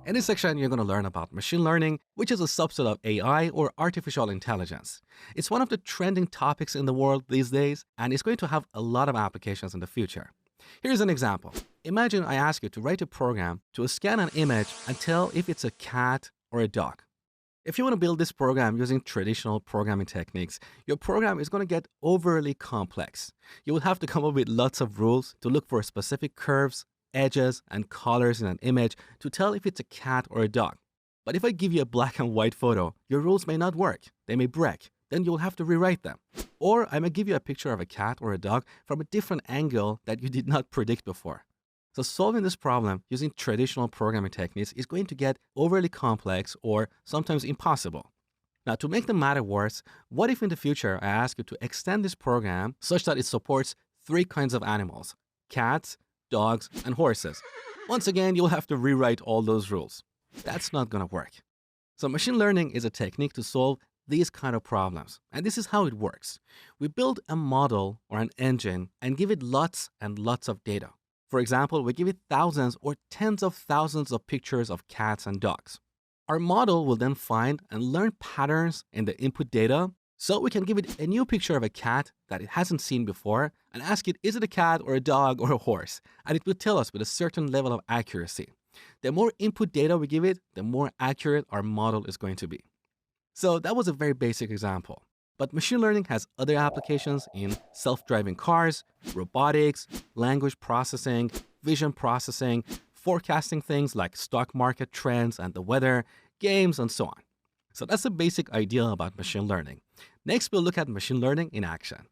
In this section, you're going to learn about machine learning, which is a subset of AI or artificial intelligence. It's one of the trending topics in the world these days, and it's going to have a lot of applications in the future. Here's an example. Imagine I ask you to write a program to scan an image and tell if it's a cat or a dog. If you want to build this program using traditional programming techniques, your program is going to get overly complex. You will have to come up with lots of rules to look for specific curves, edges, and colors in an image to tell if it's a cat or a dog. But if I give you a black and white photo, your rules may not work. They may break. Then you'll have to rewrite them. Or I may give you a picture of a cat or a dog from a different angle that you did not predict before. So solving this problem using traditional programming techniques is going to get overly complex or sometimes impossible. Now, to make the matter worse, what if in the future I ask you to extend this program such that it supports three kinds of animals: cats, dogs, and horses? Once again, you'll have to rewrite all those rules. That's not going to work. So machine learning is a technique to solve these kind of problems. And this is how it works. We build a model or an engine and give it lots and lots of data. For example, we give it thousands or tens of thousands of pictures of cats and dogs. Our model will then find and learn patterns in the input data, so we can give it a new picture of a cat that it hasn't seen before and ask it, is it a cat or a dog or a horse? And it will tell us with a certain level of accuracy. The more input data we give it, the more accurate our model is going to be. So that was a very basic example. But machine learning has other applications in self-driving cars, robotics, language processing, vision processing, forecasting things like stock market trends and the weather, games, and so on. So that's the basic idea about machine learning. Next, we'll look at machine learning in action.